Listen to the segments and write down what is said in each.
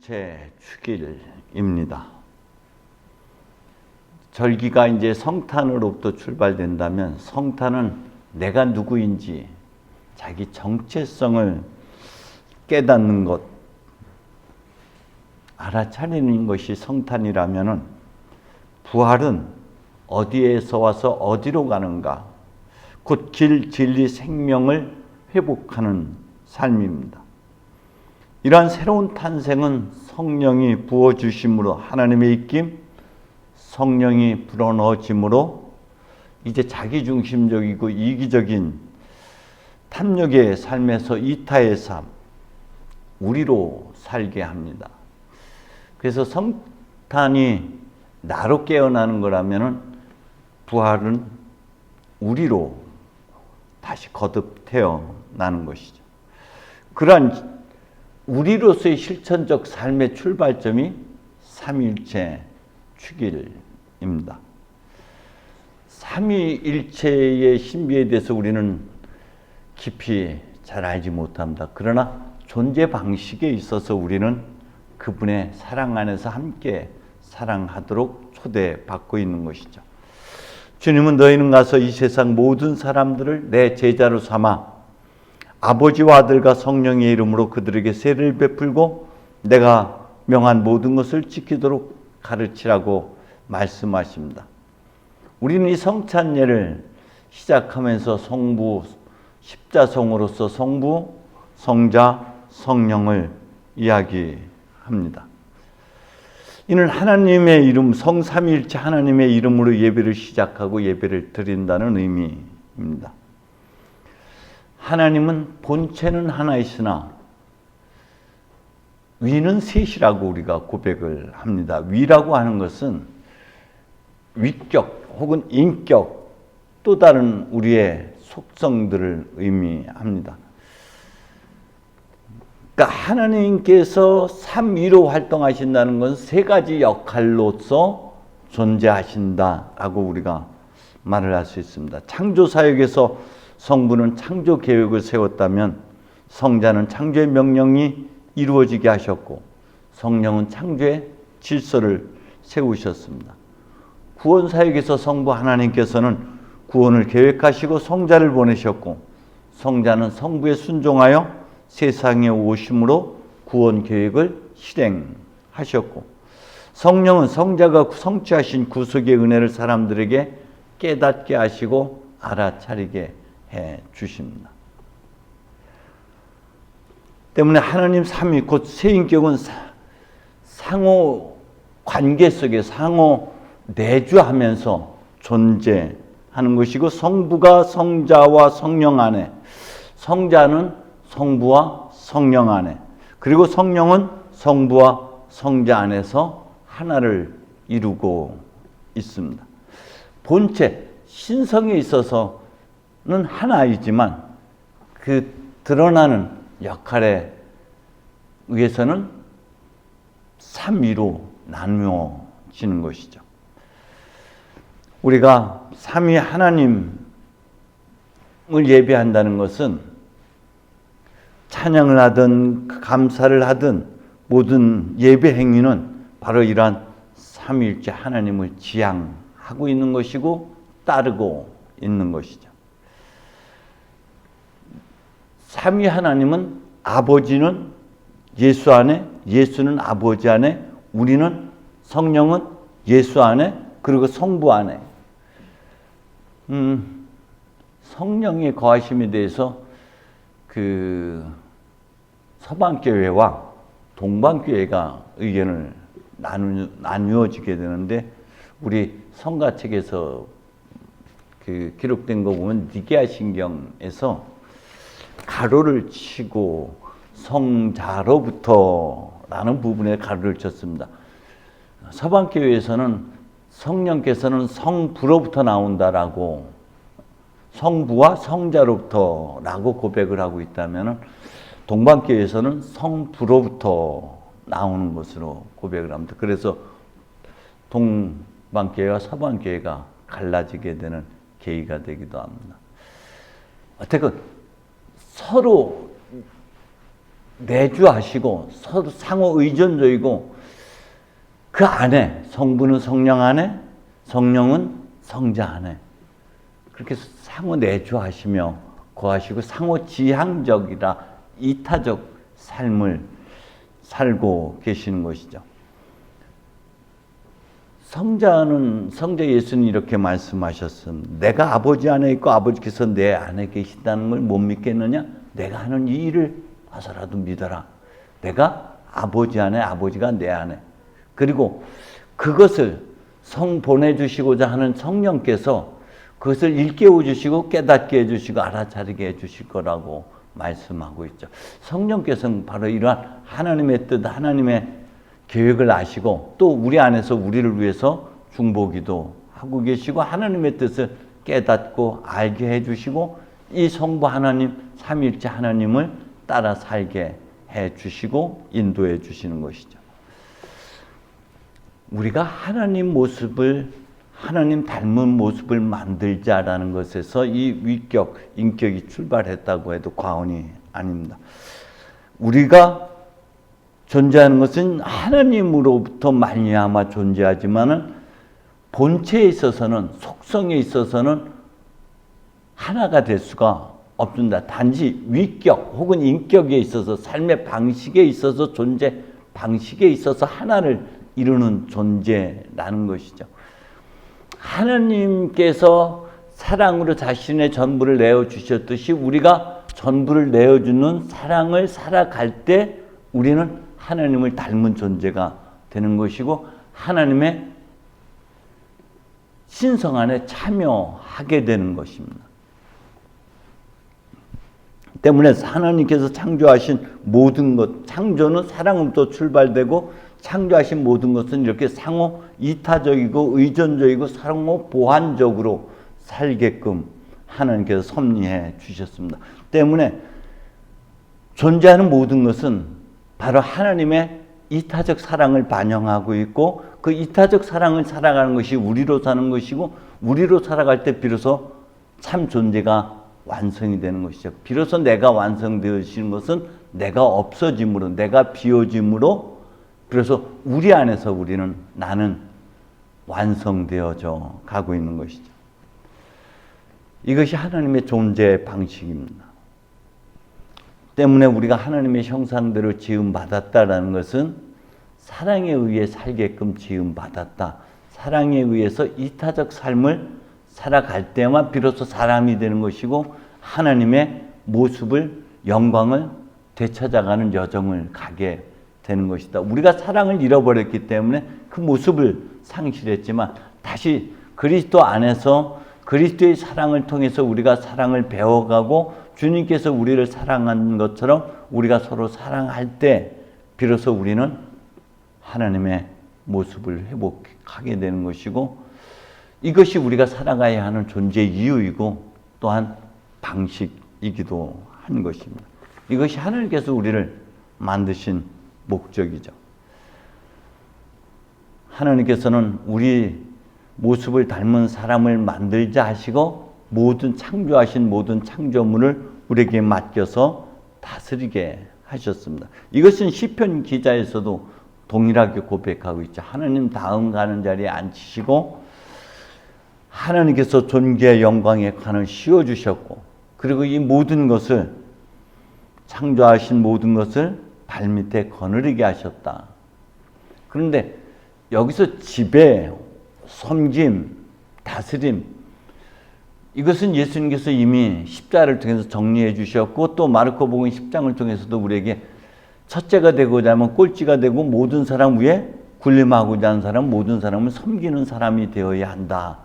3일째 축일입니다. 절기가 이제 성탄으로부터 출발된다면 성탄은 내가 누구인지 자기 정체성을 깨닫는 것, 알아차리는 것이 성탄이라면 부활은 어디에서 와서 어디로 가는가, 곧 길, 진리, 생명을 회복하는 삶입니다. 이러한 새로운 탄생은 성령이 부어주심으로, 하나님의 입김, 성령이 불어넣어짐으로 이제 자기중심적이고 이기적인 탐욕의 삶에서 이타의 삶, 우리로 살게 합니다. 그래서 성탄이 나로 깨어나는 거라면 부활은 우리로 다시 거듭 태어나는 것이죠. 그러한 우리로서의 실천적 삶의 출발점이 삼위일체 축일입니다. 삼위일체의 신비에 대해서 우리는 깊이 잘 알지 못합니다. 그러나 존재 방식에 있어서 우리는 그분의 사랑 안에서 함께 사랑하도록 초대받고 있는 것이죠. 주님은 너희는 가서 이 세상 모든 사람들을 내 제자로 삼아 아버지와 아들과 성령의 이름으로 그들에게 세례를 베풀고 내가 명한 모든 것을 지키도록 가르치라고 말씀하십니다. 우리는 이 성찬예를 시작하면서 성부, 십자성으로서 성부, 성자, 성령을 이야기합니다. 이는 하나님의 이름, 성삼위일체 하나님의 이름으로 예배를 시작하고 예배를 드린다는 의미입니다. 하나님은 본체는 하나이으나 위는 셋이라고 우리가 고백을 합니다. 위라고 하는 것은 위격 혹은 인격, 또 다른 우리의 속성들을 의미합니다. 그러니까 하나님께서 삼위로 활동하신다는 것은 세 가지 역할로서 존재하신다라고 우리가 말을 할 수 있습니다. 창조사역에서 성부는 창조 계획을 세웠다면 성자는 창조의 명령이 이루어지게 하셨고 성령은 창조의 질서를 세우셨습니다. 구원사역에서 성부 하나님께서는 구원을 계획하시고 성자를 보내셨고 성자는 성부에 순종하여 세상에 오심으로 구원 계획을 실행하셨고 성령은 성자가 성취하신 구속의 은혜를 사람들에게 깨닫게 하시고 알아차리게 해 주십니다. 때문에 하나님 삼위 곧 세인격은 상호 관계 속에 상호 내주하면서 존재하는 것이고 성부가 성자와 성령 안에, 성자는 성부와 성령 안에, 그리고 성령은 성부와 성자 안에서 하나를 이루고 있습니다. 본체, 신성에 있어서는 하나이지만 그 드러나는 역할에 의해서는 삼위로 나누어지는 것이죠. 우리가 삼위 하나님을 예배한다는 것은 찬양을 하든 감사를 하든 모든 예배 행위는 바로 이러한 삼위일체 하나님을 지향하고 있는 것이고 따르고 있는 것이죠. 삼위 하나님은 아버지는 예수 안에, 예수는 아버지 안에, 우리는 성령은 예수 안에, 그리고 성부 안에. 성령의 거하심에 대해서 그 서방교회와 동방교회가 의견을 나누어지게 되는데 우리 성가책에서 그 기록된 거 보면 니게아 신경에서 가로를 치고 성자로부터라는 부분에 가로를 쳤습니다. 서방교회에서는 성령께서는 성부로부터 나온다라고, 성부와 성자로부터라고 고백을 하고 있다면 동방교회에서는 성부로부터 나오는 것으로 고백을 합니다. 그래서 동방교회와 서방교회가 갈라지게 되는 계기가 되기도 합니다. 어쨌든 서로 내주하시고 서로 상호 의존적이고 그 안에 성부는 성령 안에 성령은 성자 안에 그렇게 상호 내주하시며 거하시고 상호 지향적이라 이타적 삶을 살고 계시는 것이죠. 성자 예수는 이렇게 말씀하셨습니다. 내가 아버지 안에 있고 아버지께서 내 안에 계신다는 걸 못 믿겠느냐? 내가 하는 이 일을 봐서라도 믿어라. 내가 아버지 안에 아버지가 내 안에. 그리고 그것을 보내주시고자 하는 성령께서 그것을 일깨워 주시고 깨닫게 해주시고 알아차리게 해주실 거라고 말씀하고 있죠. 성령께서는 바로 이러한 하나님의 뜻, 하나님의 계획을 아시고 또 우리 안에서 우리를 위해서 중보기도 하고 계시고 하나님의 뜻을 깨닫고 알게 해주시고 이 성부 하나님, 삼위일체 하나님을 따라 살게 해주시고 인도해 주시는 것이죠. 우리가 하나님 닮은 모습을 만들자라는 것에서 이 위격, 인격이 출발했다고 해도 과언이 아닙니다. 우리가 존재하는 것은 하나님으로부터 말미암아 존재하지만은 본체에 있어서는 속성에 있어서는 하나가 될 수가 없습니다. 단지 위격 혹은 인격에 있어서 삶의 방식에 있어서 존재 방식에 있어서 하나를 이루는 존재라는 것이죠. 하나님께서 사랑으로 자신의 전부를 내어주셨듯이 우리가 전부를 내어주는 사랑을 살아갈 때 우리는 하나님을 닮은 존재가 되는 것이고 하나님의 신성 안에 참여하게 되는 것입니다. 때문에 하나님께서 창조하신 모든 것, 창조는 사랑으로부터 출발되고 창조하신 모든 것은 이렇게 상호 이타적이고 의존적이고 상호 보완적으로 살게끔 하나님께서 섭리해 주셨습니다. 때문에 존재하는 모든 것은 바로 하나님의 이타적 사랑을 반영하고 있고 그 이타적 사랑을 살아가는 것이 우리로 사는 것이고 우리로 살아갈 때 비로소 참 존재가 완성이 되는 것이죠. 비로소 내가 완성되어지는 것은 내가 없어짐으로 내가 비워짐으로 그래서 우리 안에서 나는 완성되어져 가고 있는 것이죠. 이것이 하나님의 존재 방식입니다. 때문에 우리가 하나님의 형상대로 지음받았다라는 것은 사랑에 의해 살게끔 지음받았다. 사랑에 의해서 이타적 삶을 살아갈 때만 비로소 사람이 되는 것이고 하나님의 모습을 영광을 되찾아가는 여정을 가게 되는 것이다. 우리가 사랑을 잃어버렸기 때문에 그 모습을 상실했지만 다시 그리스도 안에서 그리스도의 사랑을 통해서 우리가 사랑을 배워가고 주님께서 우리를 사랑한 것처럼 우리가 서로 사랑할 때 비로소 우리는 하나님의 모습을 회복하게 되는 것이고 이것이 우리가 살아가야 하는 존재의 이유이고 또한 방식이기도 한 것입니다. 이것이 하나님께서 우리를 만드신 목적이죠. 하나님께서는 우리 모습을 닮은 사람을 만들자 하시고 창조하신 모든 창조물을 우리에게 맡겨서 다스리게 하셨습니다. 이것은 시편 기자에서도 동일하게 고백하고 있죠. 하나님 다음 가는 자리에 앉히시고 하나님께서 존귀의 영광의 관을 씌워주셨고 그리고 이 모든 것을 창조하신 모든 것을 발밑에 거느리게 하셨다. 그런데 여기서 지배, 섬김, 다스림 이것은 예수님께서 이미 십자가를 통해서 정리해 주셨고 또 마르코복음 10장을 통해서도 우리에게 첫째가 되고자 하면 꼴찌가 되고 모든 사람 위에 군림하고자 하는 사람 모든 사람을 섬기는 사람이 되어야 한다.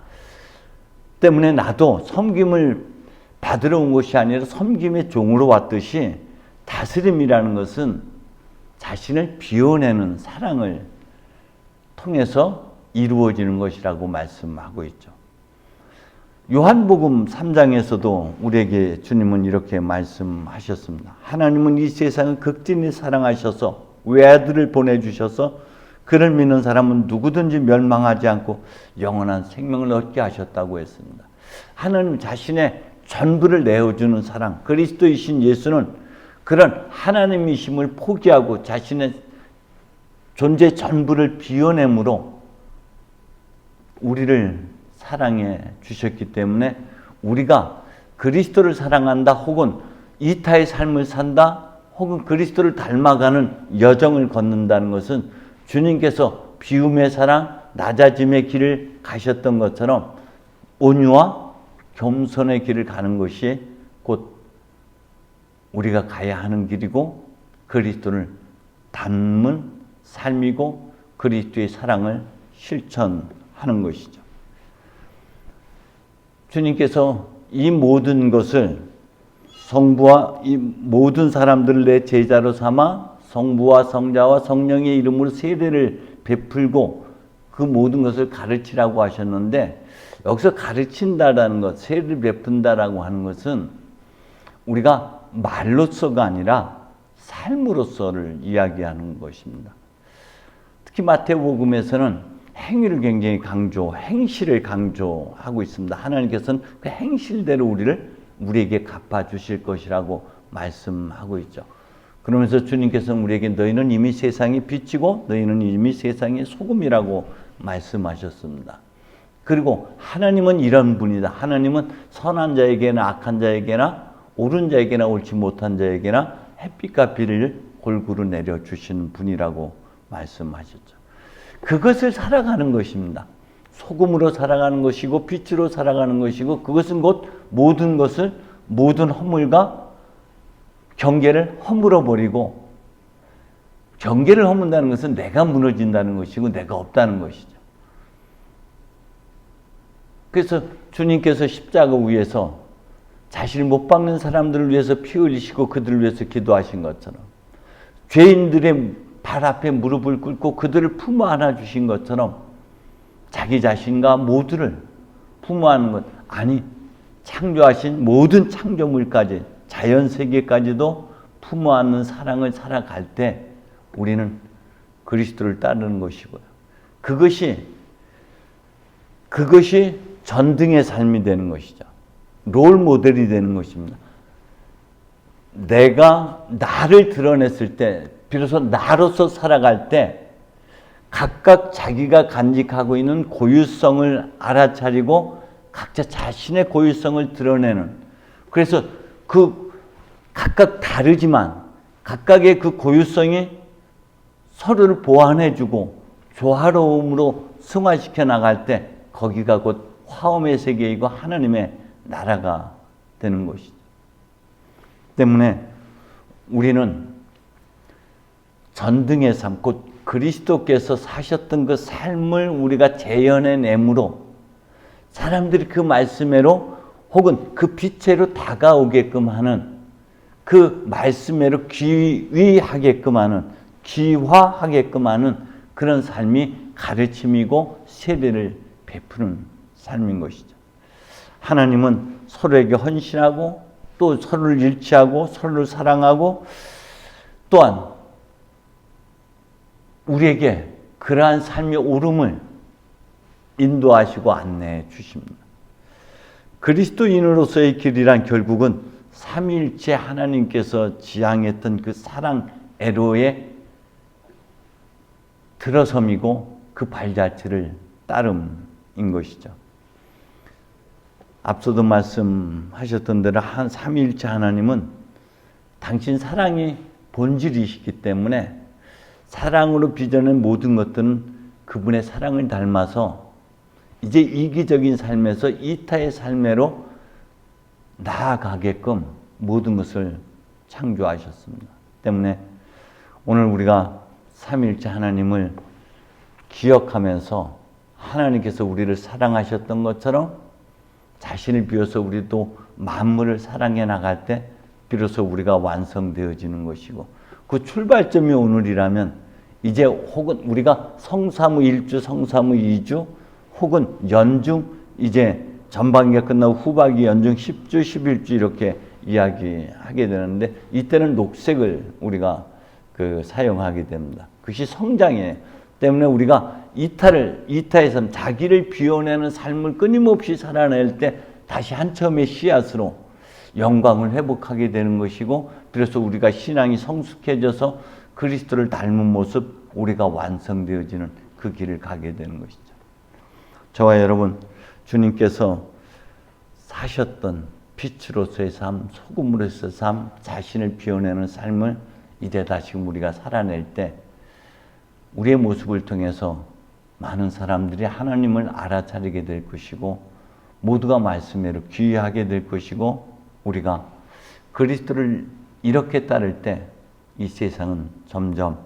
때문에 나도 섬김을 받으러 온 것이 아니라 섬김의 종으로 왔듯이 다스림이라는 것은 자신을 비워내는 사랑을 통해서 이루어지는 것이라고 말씀하고 있죠. 요한복음 3장에서도 우리에게 주님은 이렇게 말씀하셨습니다. 하나님은 이 세상을 극진히 사랑하셔서 외아들을 보내주셔서 그를 믿는 사람은 누구든지 멸망하지 않고 영원한 생명을 얻게 하셨다고 했습니다. 하나님 자신의 전부를 내어주는 사랑, 그리스도이신 예수는 그런 하나님이심을 포기하고 자신의 존재 전부를 비워냄으로 우리를 사랑해 주셨기 때문에 우리가 그리스도를 사랑한다 혹은 이타의 삶을 산다 혹은 그리스도를 닮아가는 여정을 걷는다는 것은 주님께서 비움의 사랑, 낮아짐의 길을 가셨던 것처럼 온유와 겸손의 길을 가는 것이 곧 우리가 가야 하는 길이고 그리스도를 닮은 삶이고 그리스도의 사랑을 실천하는 것이죠. 주님께서 이 모든 것을 성부와 이 모든 사람들을 내 제자로 삼아 성부와 성자와 성령의 이름으로 세례를 베풀고 그 모든 것을 가르치라고 하셨는데 여기서 가르친다라는 것, 세례를 베푼다라고 하는 것은 우리가 말로서가 아니라 삶으로서를 이야기하는 것입니다. 특히 마태복음에서는 행위를 굉장히 행실을 강조하고 있습니다. 하나님께서는 그 행실대로 우리에게 갚아주실 것이라고 말씀하고 있죠. 그러면서 주님께서는 우리에게 너희는 이미 세상의 빛이고 너희는 이미 세상의 소금이라고 말씀하셨습니다. 그리고 하나님은 이런 분이다. 하나님은 선한 자에게나 악한 자에게나 옳은 자에게나 옳지 못한 자에게나 햇빛과 비를 골고루 내려주시는 분이라고 말씀하셨죠. 그것을 살아가는 것입니다. 소금으로 살아가는 것이고 빛으로 살아가는 것이고 그것은 곧 모든 것을 모든 허물과 경계를 허물어 버리고 경계를 허문다는 것은 내가 무너진다는 것이고 내가 없다는 것이죠. 그래서 주님께서 십자가 위에서 자신을 못 박는 사람들을 위해서 피 흘리시고 그들을 위해서 기도하신 것처럼 죄인들의 발 앞에 무릎을 꿇고 그들을 품어 안아 주신 것처럼 자기 자신과 모두를 품어 안는 것, 아니 창조하신 모든 창조물까지 자연세계까지도 품어 안는 사랑을 살아갈 때 우리는 그리스도를 따르는 것이고요. 그것이 전등의 삶이 되는 것이죠. 롤 모델이 되는 것입니다. 내가 나를 드러냈을 때 비로소 나로서 살아갈 때 각각 자기가 간직하고 있는 고유성을 알아차리고 각자 자신의 고유성을 드러내는, 그래서 그 각각 다르지만 각각의 그 고유성이 서로를 보완해주고 조화로움으로 승화시켜 나갈 때 거기가 곧 화엄의 세계이고 하나님의 나라가 되는 것이죠. 때문에 우리는 전등의 삶, 곧 그리스도께서 사셨던 그 삶을 우리가 재현해내므로 사람들이 그 말씀으로 혹은 그 빛으로 다가오게끔 하는, 그 말씀으로 귀의하게끔 하는, 귀화하게끔 하는 그런 삶이 가르침이고 세례를 베푸는 삶인 것이죠. 하나님은 서로에게 헌신하고 또 서로를 일치하고 서로를 사랑하고 또한 우리에게 그러한 삶의 오름을 인도하시고 안내해 주십니다. 그리스도인으로서의 길이란 결국은 삼위일체 하나님께서 지향했던 그 사랑 애로의 들어섬이고 그 발자취를 따름인 것이죠. 앞서도 말씀하셨던 대로 삼위일체 하나님은 당신 사랑이 본질이시기 때문에 사랑으로 빚어낸 모든 것들은 그분의 사랑을 닮아서 이제 이기적인 삶에서 이타의 삶으로 나아가게끔 모든 것을 창조하셨습니다. 때문에 오늘 우리가 삼위일체 하나님을 기억하면서 하나님께서 우리를 사랑하셨던 것처럼 자신을 비워서 우리도 만물을 사랑해 나갈 때 비로소 우리가 완성되어지는 것이고, 그 출발점이 오늘이라면 이제 혹은 우리가 성사무 1주, 성사무 2주 혹은 연중, 이제 전반기가 끝나고 후반기 연중 10주, 11주 이렇게 이야기하게 되는데 이때는 녹색을 우리가 사용하게 됩니다. 그것이 성장이에요. 때문에 우리가 이타의 삶, 자기를 비워내는 삶을 끊임없이 살아낼 때 다시 한참의 씨앗으로 영광을 회복하게 되는 것이고, 그래서 우리가 신앙이 성숙해져서 그리스도를 닮은 모습, 우리가 완성되어지는 그 길을 가게 되는 것이죠. 저와 여러분, 주님께서 사셨던 빛으로서의 삶, 소금으로서의 삶, 자신을 비워내는 삶을 이제 다시금 우리가 살아낼 때 우리의 모습을 통해서 많은 사람들이 하나님을 알아차리게 될 것이고, 모두가 말씀대로 귀하게 될 것이고, 우리가 그리스도를 이렇게 따를 때 이 세상은 점점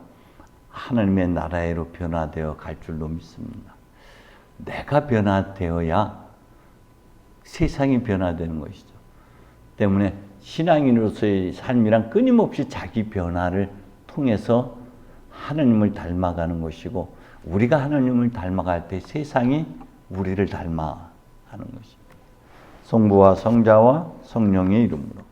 하나님의 나라로 변화되어 갈 줄로 믿습니다. 내가 변화되어야 세상이 변화되는 것이죠. 때문에 신앙인으로서의 삶이란 끊임없이 자기 변화를 통해서 하나님을 닮아가는 것이고, 우리가 하나님을 닮아갈 때 세상이 우리를 닮아가는 것입니다. 성부와 성자와 성령의 이름으로.